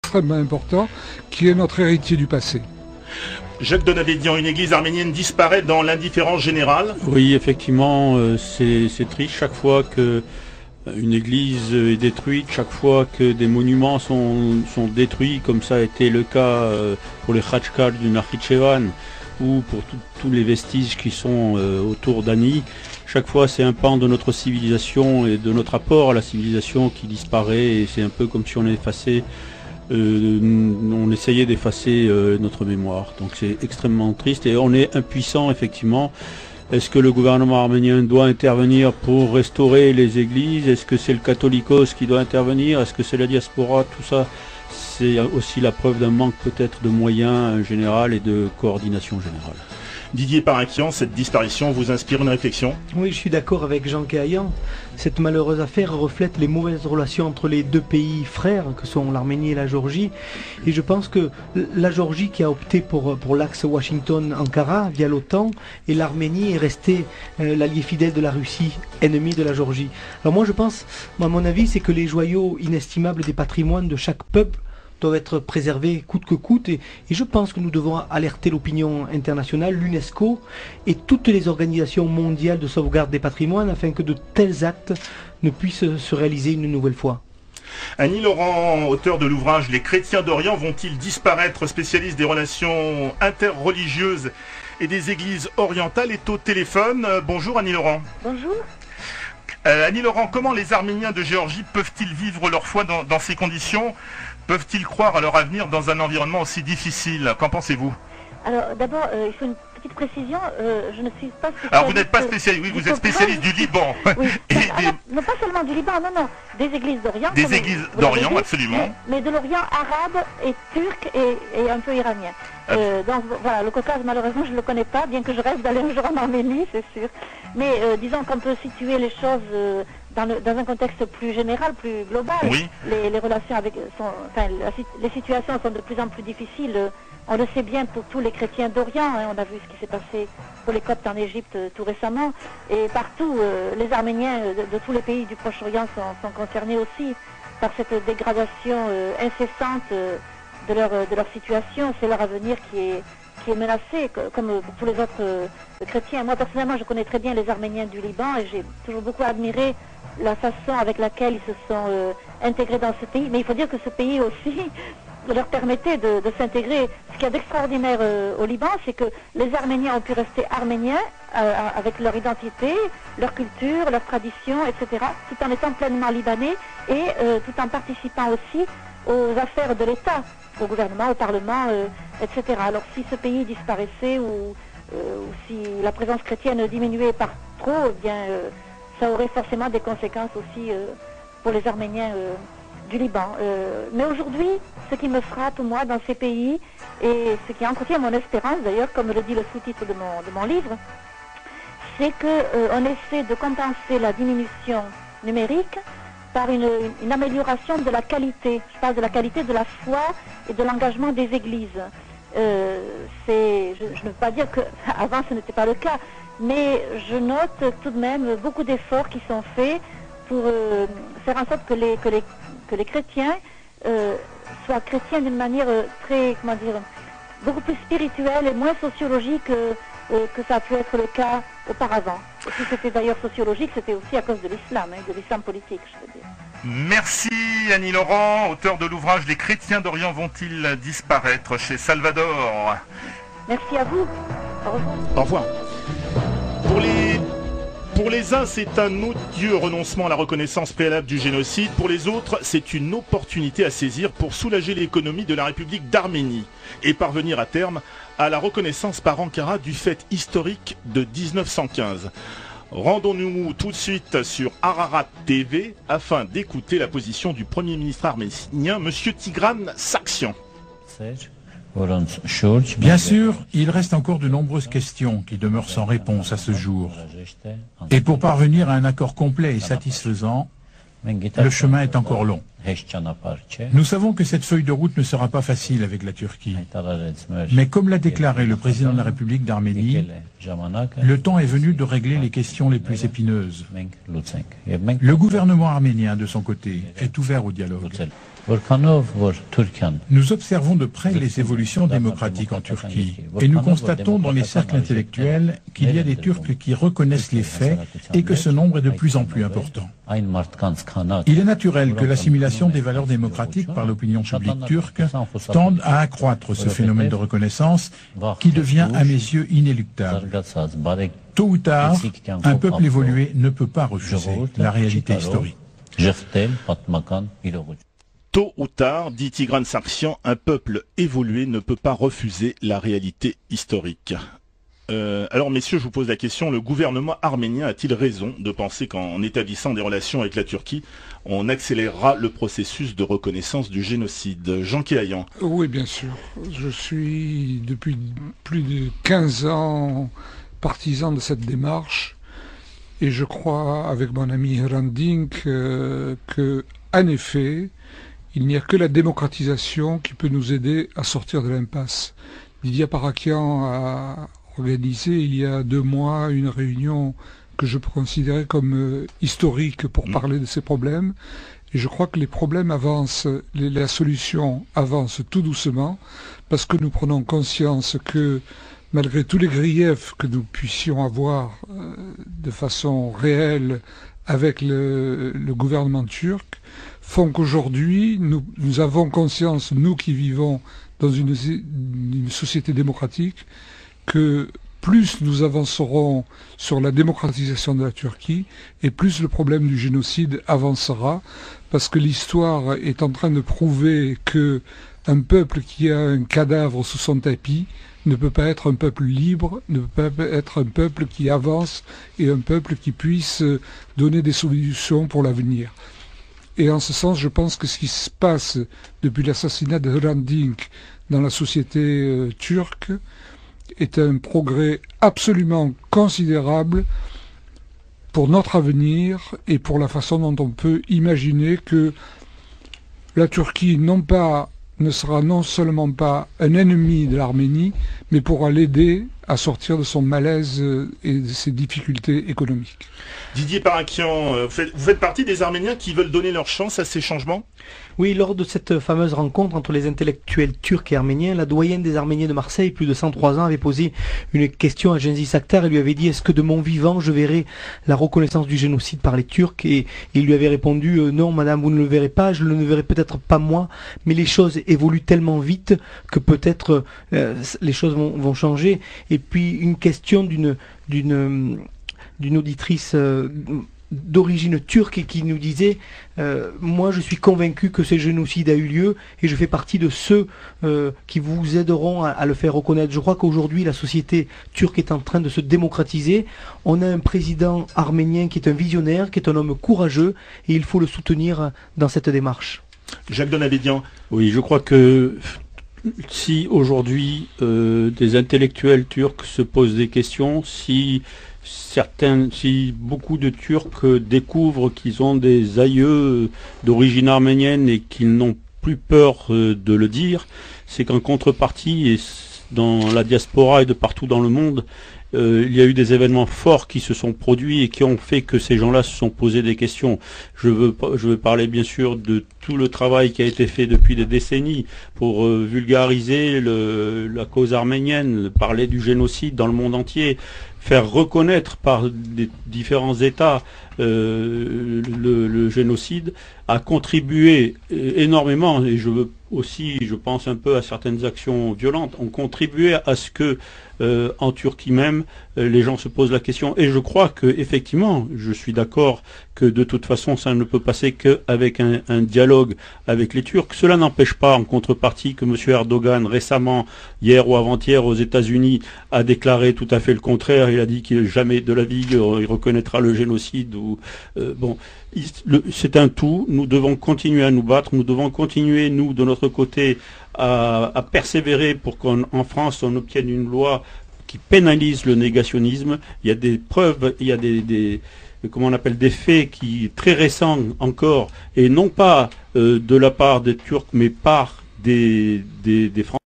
extrêmement important, qui est notre héritier du passé. Jacques Donabédian, une église arménienne disparaît dans l'indifférence générale? Oui, effectivement, c'est triste chaque fois que une église est détruite, chaque fois que des monuments sont détruits, comme ça a été le cas pour les Khachkar du Nakhichevan ou pour tous les vestiges qui sont autour d'Ani. Chaque fois, c'est un pan de notre civilisation et de notre apport à la civilisation qui disparaît, et c'est un peu comme si on essayait d'effacer notre mémoire. Donc c'est extrêmement triste et on est impuissant, effectivement. Est-ce que le gouvernement arménien doit intervenir pour restaurer les églises? Est-ce que c'est le catholicos qui doit intervenir? Est-ce que c'est la diaspora? Tout ça, c'est aussi la preuve d'un manque peut-être de moyens général et de coordination générale. Didier Parakian, cette disparition vous inspire une réflexion? Oui, je suis d'accord avec Jean Kayan. Cette malheureuse affaire reflète les mauvaises relations entre les deux pays frères, que sont l'Arménie et la Géorgie. Et je pense que la Géorgie qui a opté pour l'axe Washington-Ankara via l'OTAN, et l'Arménie est restée l'allié fidèle de la Russie, ennemi de la Géorgie. Alors moi je pense, à mon avis, c'est que les joyaux inestimables des patrimoines de chaque peuple doivent être préservés coûte que coûte, et je pense que nous devons alerter l'opinion internationale, l'UNESCO et toutes les organisations mondiales de sauvegarde des patrimoines afin que de tels actes ne puissent se réaliser une nouvelle fois. Annie Laurent, auteur de l'ouvrage Les chrétiens d'Orient vont-ils disparaître, spécialiste des relations interreligieuses et des églises orientales, est au téléphone. Bonjour Annie Laurent. Bonjour. Annie Laurent, comment les Arméniens de Géorgie peuvent-ils vivre leur foi dans ces conditions? Peuvent-ils croire à leur avenir dans un environnement aussi difficile? Qu'en pensez-vous? Alors d'abord, il faut une petite précision, je ne suis pas spécialiste... Alors vous n'êtes pas spécialiste, oui, vous êtes spécialiste du Liban. Oui. Non, pas seulement du Liban, non, des églises d'Orient. Des églises d'Orient, absolument. Mais de l'Orient arabe et turc et un peu iranien. Donc voilà, le Caucase, malheureusement, je ne le connais pas, bien que je rêve d'aller un jour en Arménie, c'est sûr. Mais disons qu'on peut situer les choses dans un contexte plus général, plus global. Oui. Les relations les situations sont de plus en plus difficiles. On le sait bien pour tous les chrétiens d'Orient, hein, on a vu ce qui s'est passé pour les Coptes en Égypte tout récemment, et partout, les Arméniens de tous les pays du Proche-Orient sont concernés aussi par cette dégradation incessante de leur situation. C'est leur avenir qui est menacé, comme pour tous les autres chrétiens. Moi, personnellement, je connais très bien les Arméniens du Liban, et j'ai toujours beaucoup admiré la façon avec laquelle ils se sont intégrés dans ce pays. Mais il faut dire que ce pays aussi leur permettait de s'intégrer. Ce qu'il y a d'extraordinaire au Liban, c'est que les Arméniens ont pu rester arméniens avec leur identité, leur culture, leur tradition, etc., tout en étant pleinement libanais et tout en participant aussi aux affaires de l'État, au gouvernement, au Parlement, etc. Alors si ce pays disparaissait ou si la présence chrétienne diminuait par trop, eh bien, ça aurait forcément des conséquences aussi pour les Arméniens du Liban. Mais aujourd'hui, ce qui me frappe, moi, dans ces pays, et ce qui entretient mon espérance, d'ailleurs, comme le dit le sous-titre de mon livre, c'est qu'on essaie de compenser la diminution numérique par une amélioration de la qualité. Je parle de la qualité de la foi et de l'engagement des églises. Je ne veux pas dire qu'avant ce n'était pas le cas, mais je note tout de même beaucoup d'efforts qui sont faits pour faire en sorte que les chrétiens soient chrétiens d'une manière très, beaucoup plus spirituelle et moins sociologique que ça a pu être le cas auparavant. Et si c'était d'ailleurs sociologique, c'était aussi à cause de l'islam, de l'islam politique, je veux dire. Merci Annie Laurent, auteur de l'ouvrage Les chrétiens d'Orient vont-ils disparaître chez Salvador. Merci à vous. Au revoir. Au revoir. Pour les uns, c'est un odieux renoncement à la reconnaissance préalable du génocide. Pour les autres, c'est une opportunité à saisir pour soulager l'économie de la République d'Arménie et parvenir à terme à la reconnaissance par Ankara du fait historique de 1915. Rendons-nous tout de suite sur Ararat TV afin d'écouter la position du Premier ministre arménien, M. Tigran Saksian. Bien sûr, il reste encore de nombreuses questions qui demeurent sans réponse à ce jour. Et pour parvenir à un accord complet et satisfaisant, le chemin est encore long. Nous savons que cette feuille de route ne sera pas facile avec la Turquie. Mais comme l'a déclaré le président de la République d'Arménie, le temps est venu de régler les questions les plus épineuses. Le gouvernement arménien, de son côté, est ouvert au dialogue. Nous observons de près les évolutions démocratiques en Turquie et nous constatons dans les cercles intellectuels qu'il y a des Turcs qui reconnaissent les faits et que ce nombre est de plus en plus important. Il est naturel que l'assimilation des valeurs démocratiques par l'opinion publique turque tende à accroître ce phénomène de reconnaissance qui devient à mes yeux inéluctable. Tôt ou tard, un peuple évolué ne peut pas refuser la réalité historique. Tôt ou tard, dit Tigran Sargsyan, un peuple évolué ne peut pas refuser la réalité historique. Alors messieurs, je vous pose la question, le gouvernement arménien a-t-il raison de penser qu'en établissant des relations avec la Turquie, on accélérera le processus de reconnaissance du génocide? Jean Kéhayan. Oui, bien sûr. Je suis depuis plus de 15 ans partisan de cette démarche et je crois avec mon ami Hrant Dink que, en effet, il n'y a que la démocratisation qui peut nous aider à sortir de l'impasse. Didier Aparakian a organisé il y a 2 mois une réunion que je peux considérer comme historique pour parler de ces problèmes. Et je crois que les problèmes avancent, la solution avance tout doucement parce que nous prenons conscience que malgré tous les griefs que nous puissions avoir de façon réelle avec le gouvernement turc, font qu'aujourd'hui, nous avons conscience, nous qui vivons dans une société démocratique, que plus nous avancerons sur la démocratisation de la Turquie, et plus le problème du génocide avancera, parce que l'histoire est en train de prouver que un peuple qui a un cadavre sous son tapis ne peut pas être un peuple libre, ne peut pas être un peuple qui avance, et un peuple qui puisse donner des solutions pour l'avenir. Et en ce sens, je pense que ce qui se passe depuis l'assassinat de Hrant Dink dans la société turque est un progrès absolument considérable pour notre avenir et pour la façon dont on peut imaginer que la Turquie ne sera non seulement pas un ennemi de l'Arménie, mais pourra l'aider à sortir de son malaise et de ses difficultés économiques. Didier Aparakian, vous faites partie des Arméniens qui veulent donner leur chance à ces changements? Oui, lors de cette fameuse rencontre entre les intellectuels turcs et arméniens, la doyenne des Arméniens de Marseille, plus de 103 ans, avait posé une question à Gengis Akhtar et lui avait dit « Est-ce que de mon vivant, je verrai la reconnaissance du génocide par les Turcs ?» Et il lui avait répondu « Non, madame, vous ne le verrez pas, je ne le verrai peut-être pas moi, mais les choses évoluent tellement vite que peut-être les choses vont changer. » Et puis une question d'une auditrice d'origine turque et qui nous disait moi je suis convaincu que ce génocide a eu lieu et je fais partie de ceux qui vous aideront à le faire reconnaître. Je crois qu'aujourd'hui la société turque est en train de se démocratiser. On a un président arménien qui est un visionnaire, qui est un homme courageux et il faut le soutenir dans cette démarche. Jacques Donabédian. Oui, je crois que si aujourd'hui des intellectuels turcs se posent des questions, si beaucoup de Turcs découvrent qu'ils ont des aïeux d'origine arménienne et qu'ils n'ont plus peur de le dire, c'est qu'en contrepartie, et dans la diaspora et de partout dans le monde, il y a eu des événements forts qui se sont produits et qui ont fait que ces gens-là se sont posés des questions. Je veux parler bien sûr de tout le travail qui a été fait depuis des décennies pour vulgariser la cause arménienne, parler du génocide dans le monde entier, faire reconnaître par des différents États le génocide, a contribué énormément, et je veux aussi, je pense un peu à certaines actions violentes, ont contribué à ce que en Turquie même, les gens se posent la question. Et je crois que effectivement, je suis d'accord que de toute façon, ça ne peut passer qu'avec un dialogue avec les Turcs. Cela n'empêche pas, en contrepartie, que M. Erdogan, récemment, hier ou avant-hier, aux États-Unis, a déclaré tout à fait le contraire. Il a dit qu'il jamais de la vie il reconnaîtra le génocide. Bon, c'est un tout. Nous devons continuer à nous battre. Nous devons continuer, nous, de notre côté, à persévérer pour qu'en France, on obtienne une loi qui pénalise le négationnisme. Il y a des preuves, il y a des comment on appelle, des faits qui très récents encore, et non pas de la part des Turcs, mais par des Français.